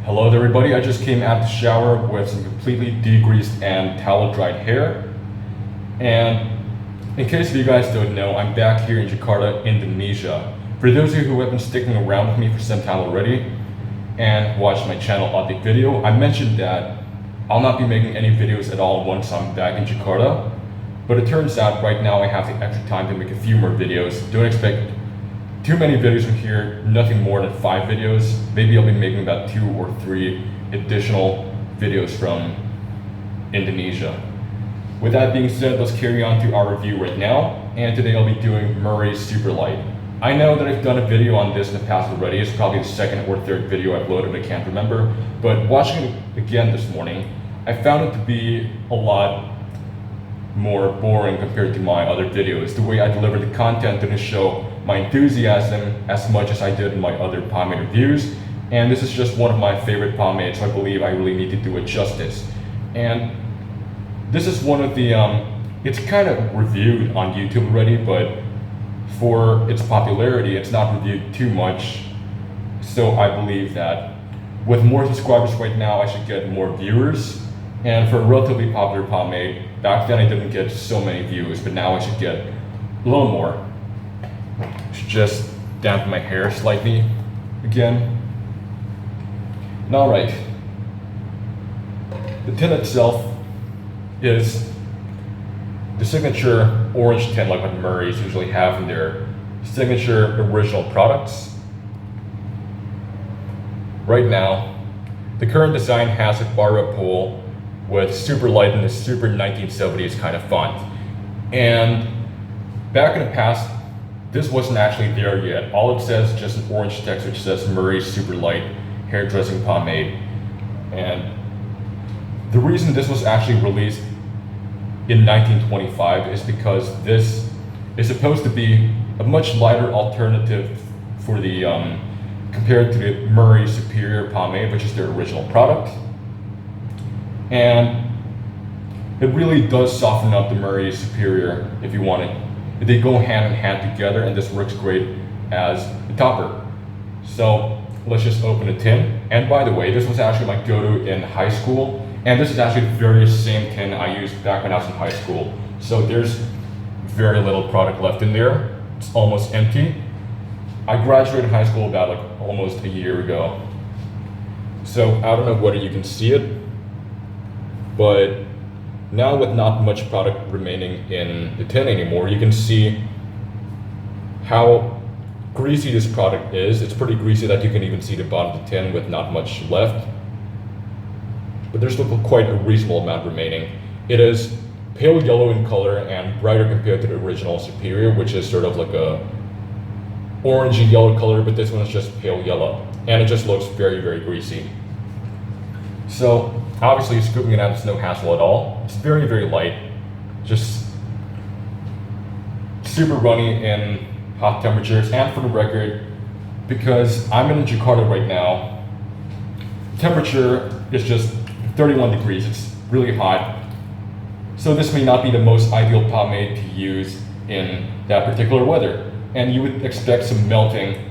Hello there everybody, I just came out of the shower with some completely degreased and towel dried hair. And in case you guys don't know, I'm back here in Jakarta, Indonesia. For those of you who have been sticking around with me for some time already and watched my channel update video, I mentioned that I'll not be making any videos at all once I'm back in Jakarta. But it turns out right now I have the extra time to make a few more videos. Don't expect too many videos from here, nothing more than 5 videos. Maybe I'll be making about 2 or 3 additional videos from Indonesia. With that being said, let's carry on to our review right now. And today I'll be doing Murray Super Light. I know that I've done a video on this in the past already. It's probably the second or third video I've loaded, I can't remember. But watching it again this morning, I found it to be a lot more boring compared to my other videos. The way I deliver the content didn't show my enthusiasm as much as I did in my other pomade reviews, and this is just one of my favorite pomades, so I believe I really need to do it justice. And this is one of the, it's kind of reviewed on YouTube already, but for its popularity, it's not reviewed too much. So I believe that with more subscribers right now, I should get more viewers. And for a relatively popular pomade, back then I didn't get so many views, but now I should get a little more. Should just dampen my hair slightly again. And all right, the tint itself is the signature orange tint like what Murray's usually have in their signature original products. Right now, the current design has a barra pole with super light and a super 1970s kind of font. And back in the past, this wasn't actually there yet. All it says is just an orange text which says Murray Super Light Hairdressing Pomade. And the reason this was actually released in 1925 is because this is supposed to be a much lighter alternative for the compared to the Murray Superior Pomade, which is their original product. And it really does soften up the Murray Superior if you want it. They go hand in hand together, and this works great as a topper. So let's just open the tin. And by the way, this was actually my go-to in high school, and this is actually the very same tin I used back when I was in high school. So there's very little product left in there. It's almost empty. I graduated high school about like almost a year ago. So I don't know whether you can see it, but now with not much product remaining in the tin anymore, you can see how greasy this product is. It's pretty greasy that you can even see the bottom of the tin with not much left. But there's still quite a reasonable amount remaining. It is pale yellow in color and brighter compared to the original Superior, which is sort of like a orangey yellow color, but this one is just pale yellow. And it just looks very, very greasy. So obviously scooping it out is no hassle at all. It's very, very light. Just super runny in hot temperatures. And for the record, because I'm in Jakarta right now, temperature is just 31 degrees. It's really hot. So this may not be the most ideal pomade to use in that particular weather. And you would expect some melting.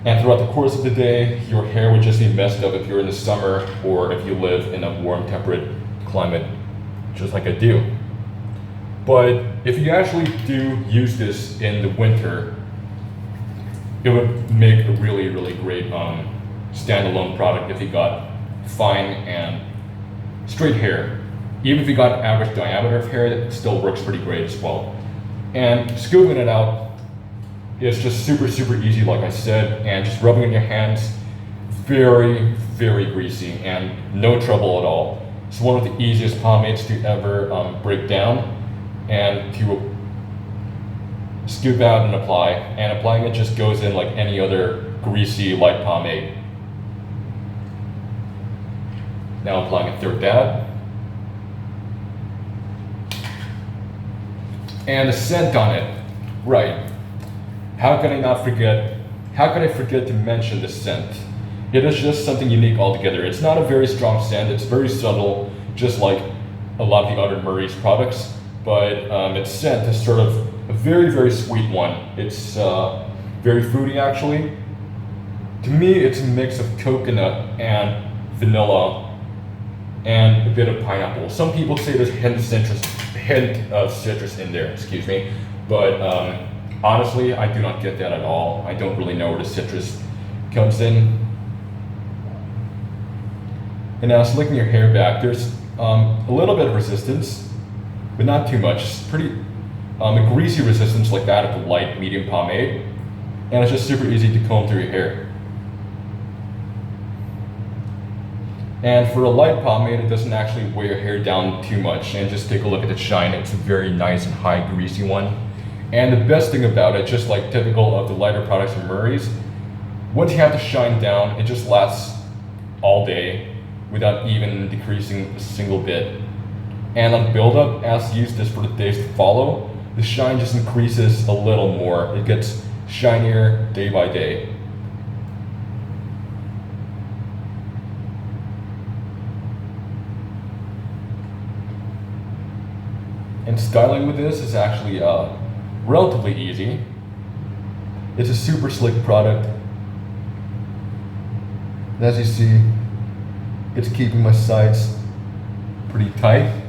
And throughout the course of the day, your hair would just be messed up if you're in the summer or if you live in a warm temperate climate, just like I do. But if you actually do use this in the winter, it would make a really, really great standalone product if you got fine and straight hair. Even if you got average diameter of hair, it still works pretty great as well. And scooping it out, it's just super, super easy, like I said, and just rubbing in your hands, very, very greasy and no trouble at all. It's one of the easiest pomades to ever break down and to scoop out and apply. And applying it just goes in like any other greasy light pomade. Now applying a third dab. And the scent on it, right. How could I forget to mention the scent? It is just something unique altogether. It's not a very strong scent, it's very subtle, just like a lot of the other Murray's products, but its scent is sort of a very, very sweet one. It's very fruity actually, To me, it's a mix of coconut and vanilla and a bit of pineapple. Some people say there's a hint of citrus in there, excuse me, but honestly, I do not get that at all. I don't really know where the citrus comes in. And now slicking your hair back, there's a little bit of resistance, but not too much. It's pretty a greasy resistance like that of the light medium pomade, and it's just super easy to comb through your hair. And for a light pomade, it doesn't actually weigh your hair down too much. And just take a look at the shine. It's a very nice and high greasy one. And the best thing about it, just like typical of the lighter products from Murray's, once you have the shine down, it just lasts all day without even decreasing a single bit. And on buildup, as you use this for the days to follow, the shine just increases a little more. It gets shinier day by day. And styling with this is actually relatively easy. It's a super slick product. And as you see, it's keeping my sides pretty tight.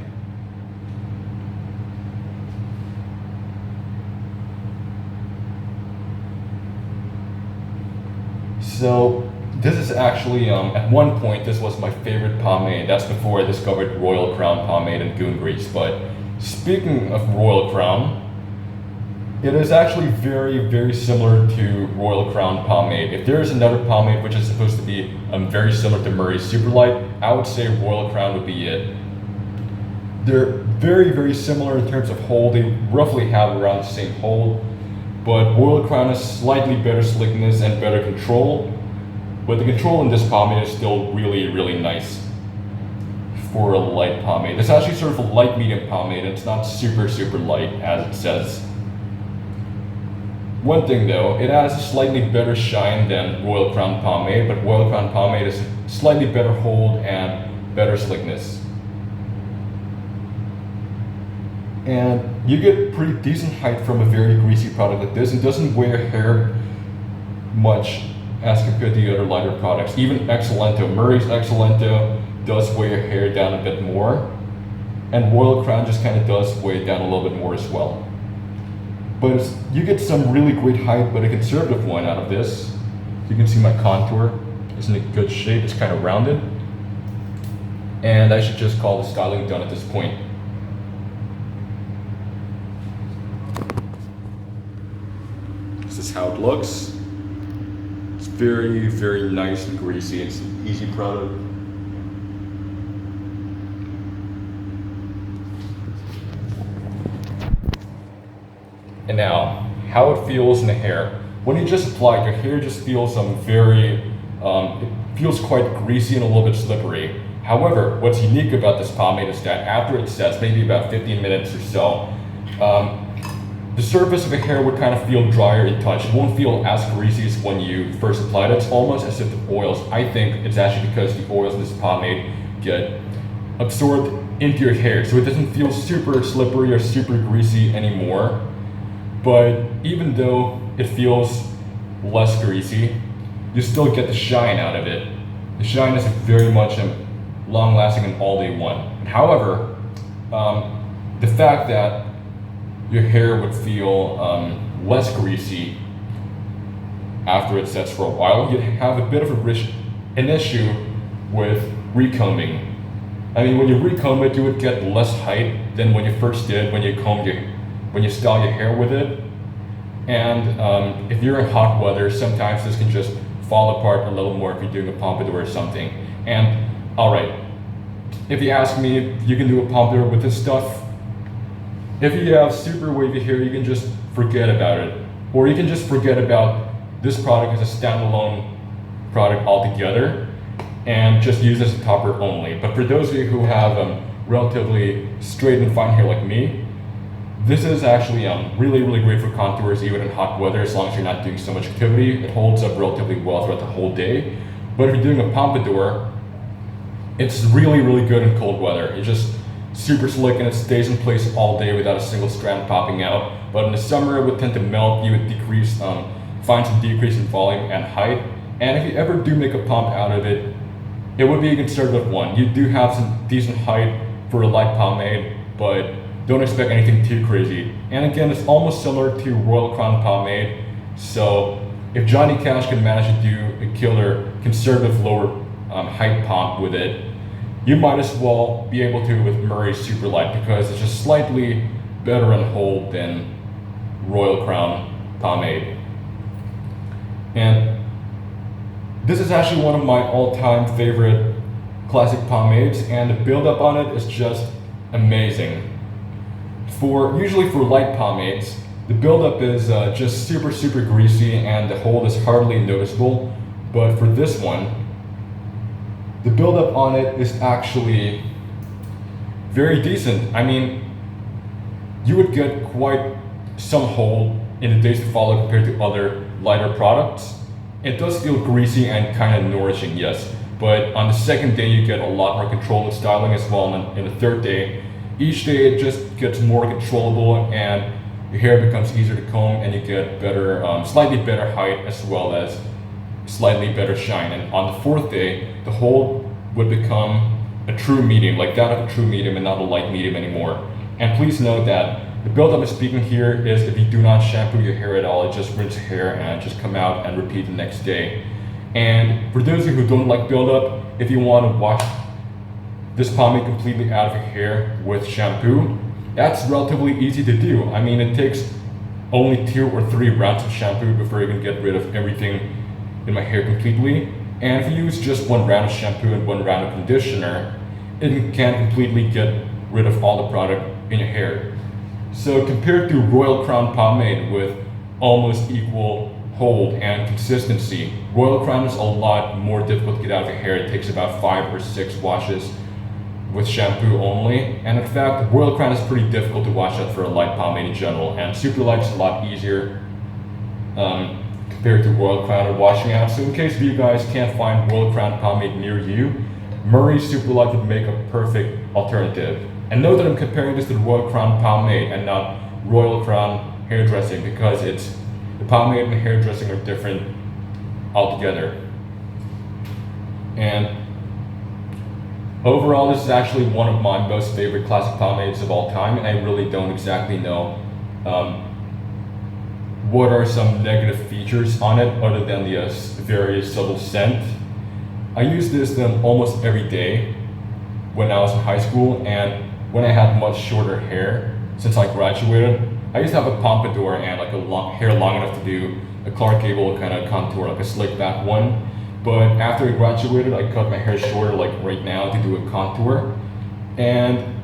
So this is actually, at one point, this was my favorite pomade. That's before I discovered Royal Crown pomade and Goon Grease. But speaking of Royal Crown, it is actually very, very similar to Royal Crown pomade. If there is another pomade which is supposed to be very similar to Murray's Super Light, I would say Royal Crown would be it. They're very, very similar in terms of hold. They roughly have around the same hold, but Royal Crown has slightly better slickness and better control. But the control in this pomade is still really, really nice for a light pomade. It's actually sort of a light medium pomade. It's not super, super light as it says. One thing though, it has a slightly better shine than Royal Crown pomade, but Royal Crown pomade is slightly better hold and better slickness. And you get pretty decent height from a very greasy product like this. It doesn't wear hair much as compared to the other lighter products. Even Excellento, Murray's Excellento does weigh your hair down a bit more, and Royal Crown just kind of does weigh it down a little bit more as well. But you get some really great height, but a conservative one out of this. You can see my contour is in a good shape. It's kind of rounded, and I should just call the styling done at this point. This is how it looks. It's very, very nice and greasy. It's an easy product. And now, how it feels in the hair. When you just apply it, your hair just feels it feels quite greasy and a little bit slippery. However, what's unique about this pomade is that after it sets, maybe about 15 minutes or so, the surface of the hair would kind of feel drier in touch. It won't feel as greasy as when you first applied it. It's almost as if the oils, I think it's actually because the oils in this pomade get absorbed into your hair. So it doesn't feel super slippery or super greasy anymore. But even though it feels less greasy, you still get the shine out of it. The shine is very much a long-lasting and all-day one. However, the fact that your hair would feel less greasy after it sets for a while, you'd have a bit of an issue with recombing. I mean, when you recomb it, you would get less height than when you first did when you style your hair with it. And if you're in hot weather, sometimes this can just fall apart a little more if you're doing a pompadour or something. And alright, if you ask me if you can do a pompadour with this stuff, if you have super wavy hair, you can just forget about it. Or you can just forget about this product as a standalone product altogether and just use this as a topper only. But for those of you who have relatively straight and fine hair like me, this is actually really, really great for contours even in hot weather as long as you're not doing so much activity. It holds up relatively well throughout the whole day. But if you're doing a pompadour, it's really, really good in cold weather. It's just super slick and it stays in place all day without a single strand popping out. But in the summer it would tend to melt, you would find some decrease in volume and height, And if you ever do make a pump out of it, it would be a conservative one. You do have some decent height for a light pomade, but don't expect anything too crazy. And again, it's almost similar to Royal Crown Pomade. So if Johnny Cash can manage to do a killer conservative lower height pump with it, you might as well be able to with Murray's Super Light, because it's just slightly better in hold than Royal Crown Pomade. And this is actually one of my all-time favorite classic pomades, and the build-up on it is just amazing. Usually for light pomades, the build-up is just super greasy and the hold is hardly noticeable. But for this one, the build-up on it is actually very decent. I mean, you would get quite some hold in the days to follow compared to other lighter products. It does feel greasy and kind of nourishing, yes, but on the second day you get a lot more control and styling as well, and in the third day, each day it just gets more controllable and your hair becomes easier to comb and you get better, slightly better height as well as slightly better shine. And on the fourth day, the hold would become a true medium, like that of a true medium and not a light medium anymore. And please note that the build I'm speaking here is if you do not shampoo your hair at all, it just rinse your hair and just come out and repeat the next day. And for those of you who don't like build-up, if you want to wash this pomade completely out of your hair with shampoo, that's relatively easy to do. I mean, it takes only 2 or 3 rounds of shampoo before you can get rid of everything in my hair completely. And if you use just 1 round of shampoo and 1 round of conditioner, it can completely get rid of all the product in your hair. So compared to Royal Crown Pomade with almost equal hold and consistency, Royal Crown is a lot more difficult to get out of your hair. It takes about 5 or 6 washes with shampoo only. And in fact, Royal Crown is pretty difficult to wash out for a light pomade in general, and Super Light is a lot easier compared to Royal Crown and washing out. So in case you guys can't find Royal Crown Pomade near you, Murray's Super Light would make a perfect alternative. And note that I'm comparing this to the Royal Crown Pomade and not Royal Crown hairdressing, because the pomade and hairdressing are different altogether. And overall, this is actually one of my most favorite classic pomades of all time, and I really don't exactly know what are some negative features on it other than the very subtle scent. I used this almost every day when I was in high school, and when I had much shorter hair since I graduated. I used to have a pompadour and like hair long enough to do a Clark Gable kind of contour, like a slick back one. But after I graduated, I cut my hair shorter, like right now, to do a contour. And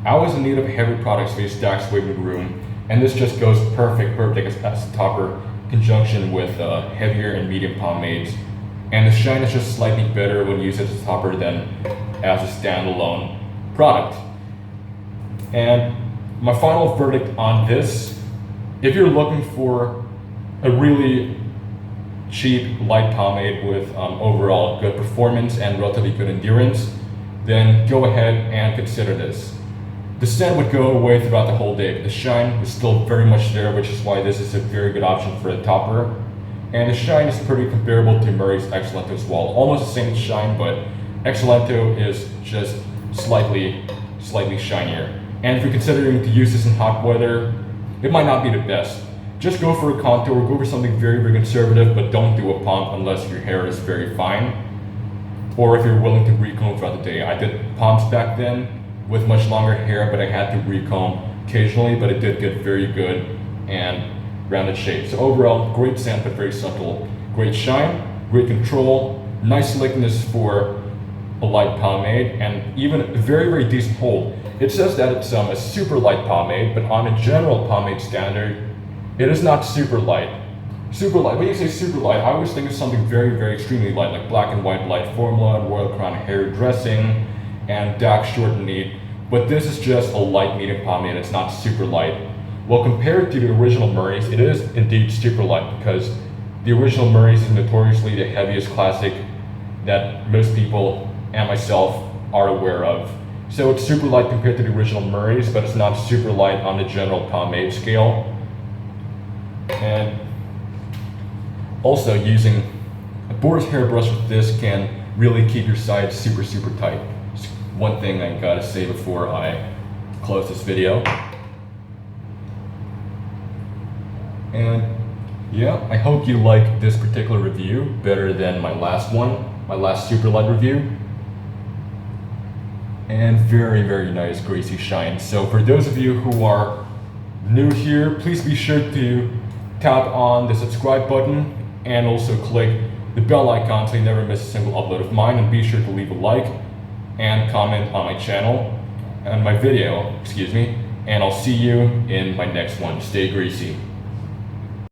I was in need of heavy products for Stack's Waving Room, and this just goes perfect as a topper conjunction with heavier and medium pomades. And the shine is just slightly better when used as a topper than as a standalone product. And my final verdict on this, if you're looking for a really cheap light pomade with overall good performance and relatively good endurance, then go ahead and consider this. The scent would go away throughout the whole day, but the shine is still very much there, which is why this is a very good option for a topper. And the shine is pretty comparable to Murray's Excellento as well. Almost the same shine, but Excellento is just slightly shinier. And if you're considering to use this in hot weather, it might not be the best. Just go for a contour, go for something very conservative, but don't do a pump unless your hair is very fine, or if you're willing to recomb throughout the day. I did pumps back then with much longer hair, but I had to recomb occasionally, but it did get very good and rounded shape. So overall, great scent, but very subtle. Great shine, great control, nice slickness for a light pomade, and even a very decent hold. It says that it's a super light pomade, but on a general pomade standard, it is not super light. Super light, when you say super light, I always think of something very extremely light, like Black and White Light Formula, Royal Crown Hair Dressing, and Dark Short and Neat. But this is just a light medium pomade, it's not super light. Well, compared to the original Murray's, it is indeed super light, because the original Murray's is notoriously the heaviest classic that most people and myself are aware of. So it's super light compared to the original Murray's, but it's not super light on the general pomade scale. And also, using a Boar's hairbrush with this can really keep your sides super, super tight. It's one thing I gotta say before I close this video. And yeah, I hope you like this particular review better than my last one, my last super light review. And very, very nice greasy shine. So for those of you who are new here, please be sure to tap on the subscribe button and also click the bell icon so you never miss a single upload of mine, and be sure to leave a like and comment on my channel and my video, and I'll see you in my next one. Stay greasy.